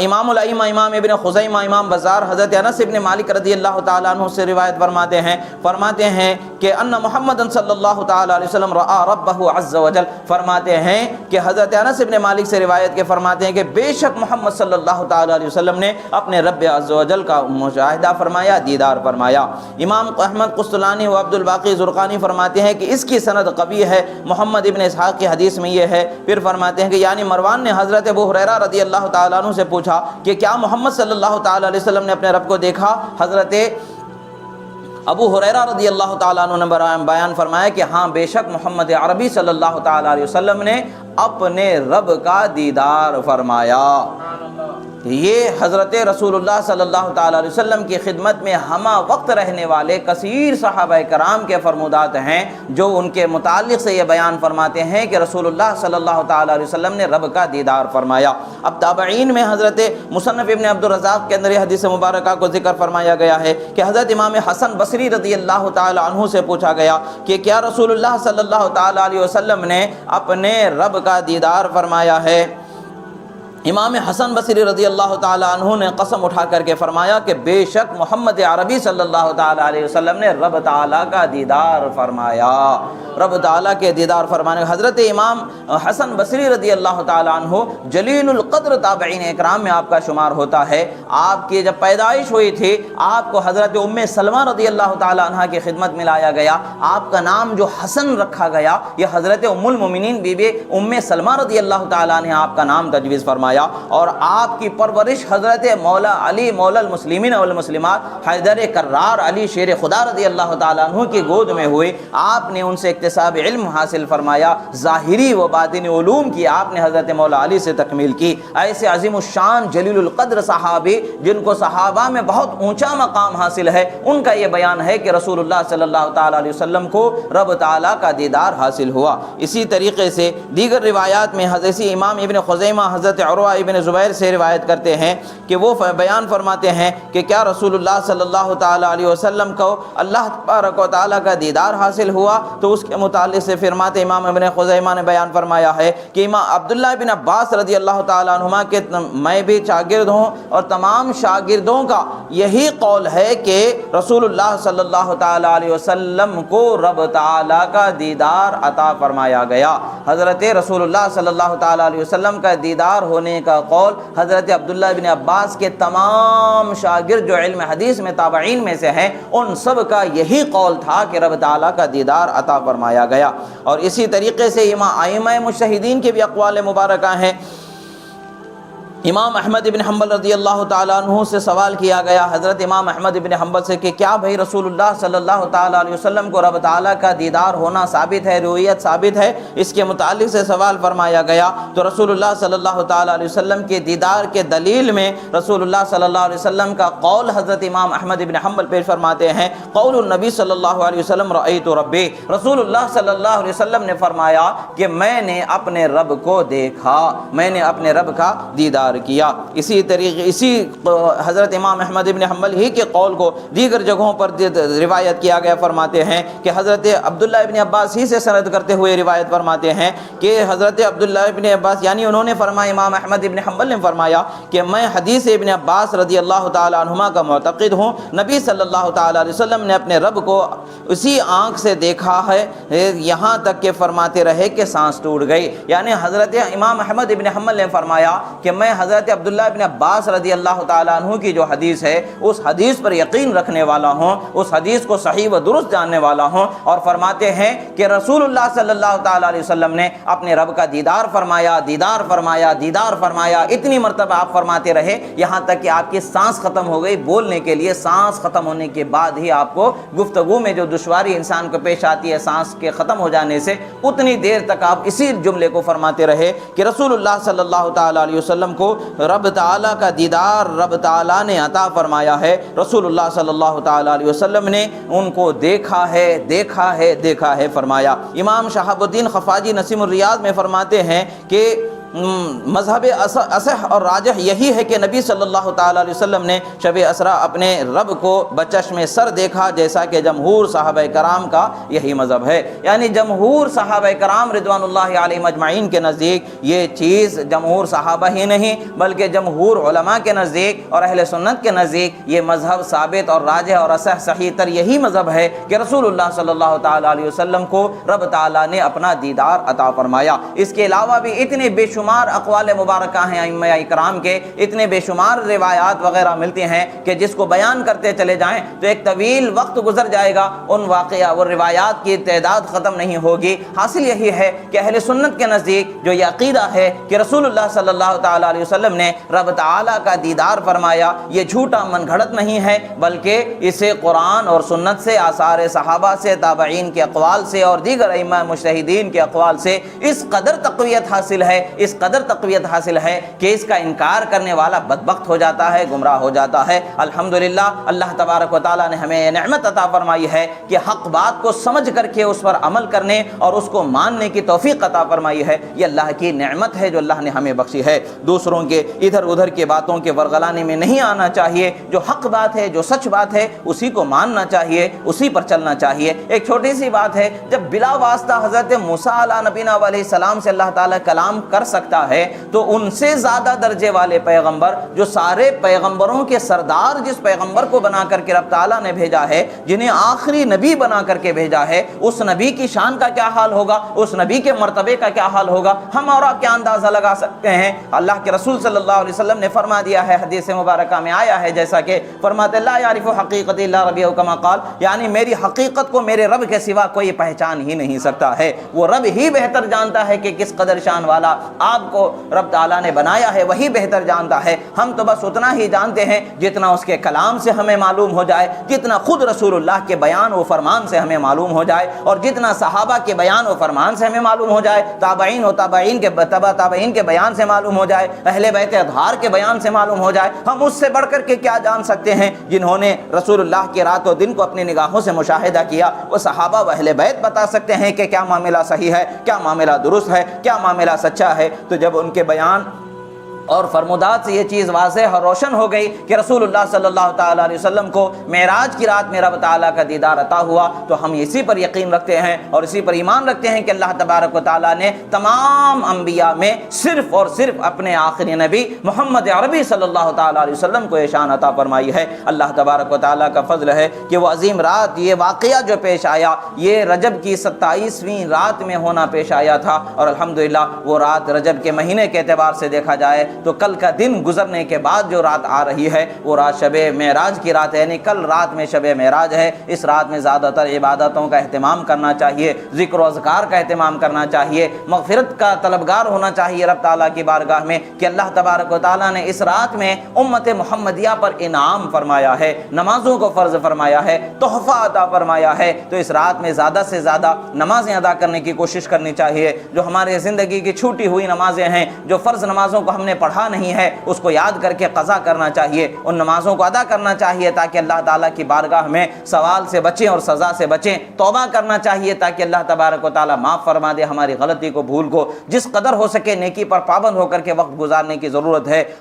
امام الائمہ امام ابن خزیمہ امام بزار حضرت انس ابن مالک رضی اللہ تعالیٰ عنہ سے روایت فرماتے ہیں کہ ان محمد صلی اللہ تعالیٰ علیہ وسلم رآ ربہ عز وجل، فرماتے ہیں کہ حضرت انس ابن مالک سے روایت کے فرماتے ہیں کہ بے شک محمد صلی اللہ تعالیٰ علیہ وسلم نے اپنے رب عز وجل کا مشاہدہ فرمایا، دیدار فرمایا۔ امام احمد قسطلانی و عبد الباقی زرقانی فرماتے ہیں کہ اس کی سند قوی ہے، محمد ابن اسحاق کی حدیث میں یہ ہے۔ پھر فرماتے ہیں کہ یعنی مروان نے حضرت ابو ہریرہ رضی اللہ تعالیٰ عنہ سے پوچھا کہ کیا محمد صلی اللہ تعالیٰ علیہ وسلم نے اپنے رب کو دیکھا؟ حضرت ابو ہریرہ رضی اللہ تعالیٰ عنہ نے بیان فرمایا کہ ہاں بے شک محمد عربی صلی اللہ تعالیٰ علیہ وسلم نے اپنے رب کا دیدار فرمایا۔ یہ حضرت رسول اللہ صلی اللہ تعالیٰ علیہ وسلم کی خدمت میں ہمہ وقت رہنے والے کثیر صحابہ کرام کے فرمودات ہیں جو ان کے متعلق سے یہ بیان فرماتے ہیں کہ رسول اللہ صلی اللہ تعالیٰ علیہ وسلم نے رب کا دیدار فرمایا۔ اب تابعین میں حضرت مصنف ابن عبد الرزاق کے اندر یہ حدیث مبارکہ کو ذکر فرمایا گیا ہے کہ حضرت امام حسن بصری رضی اللہ تعالیٰ عنہ سے پوچھا گیا کہ کیا رسول اللہ صلی اللہ تعالیٰ علیہ وسلم نے اپنے رب کا دیدار فرمایا ہے؟ امام حسن بصری رضی اللہ تعالیٰ عنہ نے قسم اٹھا کر کے فرمایا کہ بے شک محمد عربی صلی اللہ تعالیٰ علیہ وسلم نے رب تعالیٰ کا دیدار فرمایا۔ رب تعالیٰ کے دیدار فرمانے، حضرت امام حسن بصری رضی اللہ تعالیٰ عنہ جلیل القدر تابعین اکرام میں آپ کا شمار ہوتا ہے۔ آپ کی جب پیدائش ہوئی تھی آپ کو حضرت ام سلمہ رضی اللہ تعالیٰ عنہ کی خدمت میں لایا گیا، آپ کا نام جو حسن رکھا گیا یہ حضرت ام المومنین بی بی ام سلمہ رضی اللہ تعالیٰ نے آپ کا نام تجویز فرمایا، اور آپ کی پرورش حضرت مولا علی مولا المسلمین والمسلمات حیدر کرار علی شیر خدا رضی اللہ تعالیٰ عنہ کی گود میں ہوئی۔ آپ نے ان سے اکتساب علم حاصل فرمایا، ظاہری و باطنی علوم کی آپ نے حضرت مولا علی سے تکمیل کی۔ ایسے عظیم الشان جلیل القدر صحابی جن کو صحابہ میں بہت اونچا مقام حاصل ہے، ان کا یہ بیان ہے کہ رسول اللہ صلی اللہ تعالیٰ علیہ وسلم کو رب تعالیٰ کا دیدار حاصل ہوا۔ اسی طریقے سے دیگر روایات میں حضرت امام ابن خزیمہ حضرت عروہ ابن زبیر سے روایت کرتے ہیں کہ وہ بیان فرماتے ہیں کہ کیا رسول اللہ صلی اللہ تعالیٰ علیہ وسلم کو اللہ تبارک و تعالیٰ کا دیدار حاصل ہوا؟ تو اس کے متعلق سے فرماتے امام ابن خزیمہ نے بیان فرمایا ہے کہ امام عبداللہ بن عباس رضی اللہ تعالیٰ عنہما کے میں بھی شاگرد ہوں اور تمام شاگردوں کا یہی قول ہے کہ رسول اللہ صلی اللہ تعالیٰ علیہ وسلم کو رب تعالیٰ کا دیدار عطا فرمایا گیا۔ حضرت رسول اللہ صلی اللہ تعالیٰ علیہ وسلم کا دیدار ہونے کا قول حضرت عبداللہ بن عباس کے تمام شاگرد جو علم حدیث میں تابعین میں سے ہیں ان سب کا یہی قول تھا کہ رب تعالیٰ کا دیدار عطا فرمایا گیا۔ اور اسی طریقے سے ائمہ مجتہدین کے بھی اقوال مبارکہ ہیں۔ امام احمد ابن حنبل رضی اللہ تعالیٰ عنہ سے سوال کیا گیا، حضرت امام احمد ابن حنبل سے کہ کیا بھئی رسول اللہ صلی اللہ تعالیٰ علیہ وسلم کو رب تعالیٰ کا دیدار ہونا ثابت ہے، رؤیت ثابت ہے؟ اس کے متعلق سے سوال فرمایا گیا تو رسول اللہ صلی اللہ تعالیٰ علیہ وسلم کے دیدار کے دلیل میں رسول اللہ صلی اللہ علیہ وسلم کا قول حضرت امام احمد ابن حنبل پیش فرماتے ہیں، قول النبی صلی اللہ علیہ وسلم رأیت ربی، رسول اللہ صلی اللہ علیہ وسلم نے فرمایا کہ میں نے اپنے رب کو دیکھا، میں نے اپنے رب کا دیدار کیا۔ اسی طریقے حضرت امام احمد ابن حنبل ہی کے قول کو دیگر جگہوں پر روایت کیا گیا، فرماتے ہیں کہ حضرت عبداللہ ابن عباس ہی سے سند کرتے ہوئے روایت فرماتے ہیں کہ حضرت عبداللہ ابن عباس یعنی انہوں نے فرمایا، امام احمد ابن حنبل نے فرمایا کہ میں حدیث ابن عباس رضی اللہ تعالیٰ عنہما کا معتقد ہوں، نبی صلی اللہ تعالیٰ علیہ وسلم نے اپنے رب کو اسی آنکھ سے دیکھا ہے یہاں تک کہ فرماتے رہے کہ سانس ٹوٹ گئی۔ یعنی حضرت امام احمد ابن حنبل نے فرمایا کہ میں حضرت عبداللہ ابن عباس رضی اللہ تعالیٰ عنہ کی جو حدیث ہے اس حدیث پر یقین رکھنے والا ہوں، اس حدیث کو صحیح و درست جاننے والا ہوں، اور فرماتے ہیں کہ رسول اللہ صلی اللہ تعالیٰ علیہ وسلم نے اپنے رب کا دیدار فرمایا، دیدار فرمایا، دیدار فرمایا، اتنی مرتبہ آپ فرماتے رہے یہاں تک کہ آپ کی سانس ختم ہو گئی۔ بولنے کے لیے سانس ختم ہونے کے بعد ہی آپ کو گفتگو میں جو دشواری انسان کو پیش آتی ہے سانس کے ختم ہو جانے سے، اتنی دیر تک آپ اسی جملے کو فرماتے رہے کہ رسول اللہ صلی اللہ تعالیٰ علیہ وسلم کو رب تعالیٰ کا دیدار رب تعالیٰ نے عطا فرمایا ہے، رسول اللہ صلی اللہ تعالیٰ علیہ وسلم نے ان کو دیکھا ہے، دیکھا ہے، دیکھا ہے فرمایا۔ امام شہاب الدین خفاجی نسیم الریاض میں فرماتے ہیں کہ مذہب اصح اور راجح یہی ہے کہ نبی صلی اللہ تعالیٰ علیہ وسلم نے شب اسرا اپنے رب کو بچشم سر دیکھا، جیسا کہ جمہور صحابہ کرام کا یہی مذہب ہے۔ یعنی جمہور صحابہ کرام رضوان اللہ علیہم اجمعین کے نزدیک یہ چیز جمہور صحابہ ہی نہیں بلکہ جمہور علماء کے نزدیک اور اہل سنت کے نزدیک یہ مذہب ثابت اور راجح اور اصح صحیح تر یہی مذہب ہے کہ رسول اللہ صلی اللہ تعالیٰ علیہ وسلم کو رب تعالیٰ نے اپنا دیدار عطا فرمایا۔ اس کے علاوہ بھی اتنے بے شمار اقوال مبارکہ ہیں ائمہ اکرام کے، اتنے بے شمار روایات وغیرہ ملتی ہیں کہ جس کو بیان کرتے چلے جائیں تو ایک طویل وقت گزر جائے گا، ان واقعہ اور روایات کی تعداد ختم نہیں ہوگی۔ حاصل یہی ہے کہ اہل سنت کے نزدیک جو یہ عقیدہ ہے کہ رسول اللہ صلی اللہ تعالیٰ علیہ وسلم نے رب تعالیٰ کا دیدار فرمایا، یہ جھوٹا من گھڑت نہیں ہے بلکہ اسے قرآن اور سنت سے، آثار صحابہ سے، تابعین کے اقوال سے اور دیگر ائمہ مجتہدین کے اقوال سے اس قدر تقویت حاصل ہے، اس قدر تقویت حاصل ہے کہ اس کا انکار کرنے والا بدبخت ہو جاتا ہے، گمراہ ہو جاتا ہے۔ الحمدللہ اللہ تبارک و تعالیٰ نے ہمیں یہ نعمت عطا فرمائی ہے کہ حق بات کو سمجھ کر کے اس پر عمل کرنے اور اس کو ماننے کی توفیق عطا فرمائی ہے۔ یہ اللہ کی نعمت ہے جو اللہ نے ہمیں بخشی ہے۔ دوسروں کے ادھر ادھر کے باتوں کے ورغلانے میں نہیں آنا چاہیے، جو حق بات ہے، جو سچ بات ہے اسی کو ماننا چاہیے، اسی پر چلنا چاہیے۔ ایک چھوٹی سی بات ہے، جب بلا واسطہ حضرت موسیٰ علیہ نبینا علیہ السلام سے اللہ تعالیٰ کلام کر سکتا ہے تو ان سے زیادہ درجے والے پیغمبر، جو سارے پیغمبروں کے سردار، جس پیغمبر کو بنا کر کے رب تعالیٰ نے بھیجا ہے، جنہیں آخری نبی بنا کر کے بھیجا ہے، اس نبی کی شان کا کیا حال ہوگا، اس نبی کے مرتبے کا کیا حال ہوگا، ہم اور آپ کیا اندازہ لگا سکتے ہیں۔ اللہ کے رسول صلی اللہ علیہ وسلم نے فرما دیا ہے، حدیث مبارکہ میں آیا ہے، جیسا کہ فرماتے لا یعرف حقیقت الا ربی کما قال، یعنی میری حقیقت کو میرے رب کے سوا کوئی پہچان ہی نہیں سکتا ہے۔ وہ رب ہی بہتر جانتا ہے کہ کس قدر شان والا آپ کو رب تعالیٰ نے بنایا ہے، وہی بہتر جانتا ہے۔ ہم تو بس اتنا ہی جانتے ہیں جتنا اس کے کلام سے ہمیں معلوم ہو جائے، جتنا خود رسول اللہ کے بیان و فرمان سے ہمیں معلوم ہو جائے، اور جتنا صحابہ کے بیان و فرمان سے ہمیں معلوم ہو جائے، تابعین و تابعین کے تبع تابعین کے بیان سے معلوم ہو جائے، اہل بیت اطہار کے بیان سے معلوم ہو جائے۔ ہم اس سے بڑھ کر کے کیا جان سکتے ہیں؟ جنہوں نے رسول اللہ کی رات و دن کو اپنی نگاہوں سے مشاہدہ کیا، وہ صحابہ و اہل بیت بتا سکتے ہیں کہ کیا معاملہ صحیح ہے، کیا معاملہ درست ہے، کیا معاملہ سچا ہے۔ تو جب ان کے بیان اور فرمودات سے یہ چیز واضح اور روشن ہو گئی کہ رسول اللہ صلی اللہ تعالیٰ علیہ وسلم کو معراج کی رات میں رب تعالیٰ کا دیدار عطا ہوا، تو ہم اسی پر یقین رکھتے ہیں اور اسی پر ایمان رکھتے ہیں کہ اللہ تبارک و تعالیٰ نے تمام انبیاء میں صرف اور صرف اپنے آخری نبی محمد عربی صلی اللہ تعالیٰ علیہ وسلم کو یہ شان عطا فرمائی ہے۔ اللہ تبارک و تعالیٰ کا فضل ہے کہ وہ عظیم رات، یہ واقعہ جو پیش آیا، یہ رجب کی 27ویں رات میں ہونا پیش آیا تھا، اور الحمدللہ وہ رات رجب کے مہینے کے اعتبار سے دیکھا جائے تو کل کا دن گزرنے کے بعد جو رات آ رہی ہے وہ رات شب معراج کی رات ہے، یعنی کل رات میں شب معراج ہے۔ اس رات میں زیادہ تر عبادتوں کا اہتمام کرنا چاہیے، ذکر و اذکار کا اہتمام کرنا چاہیے، مغفرت کا طلبگار ہونا چاہیے رب تعالیٰ کی بارگاہ میں کہ اللہ تبارک و تعالیٰ نے اس رات میں امت محمدیہ پر انعام فرمایا ہے، نمازوں کو فرض فرمایا ہے، تحفہ عطا فرمایا ہے۔ تو اس رات میں زیادہ سے زیادہ نمازیں ادا کرنے کی کوشش کرنی چاہیے۔ جو ہمارے زندگی کی چھوٹی ہوئی نمازیں ہیں، جو فرض نمازوں کو ہم نے پڑھا نہیں ہے، اس کو یاد کر کے قضا کرنا چاہیے، ان نمازوں کو ادا کرنا چاہیے تاکہ اللہ تعالیٰ کی بارگاہ میں سوال سے بچیں اور سزا سے بچیں۔ توبہ کرنا چاہیے تاکہ اللہ تبارک و تعالیٰ معاف فرما دے ہماری غلطی کو، بھول کو۔ جس قدر ہو سکے نیکی پر پابند ہو کر کے وقت گزارنے کی ضرورت ہے۔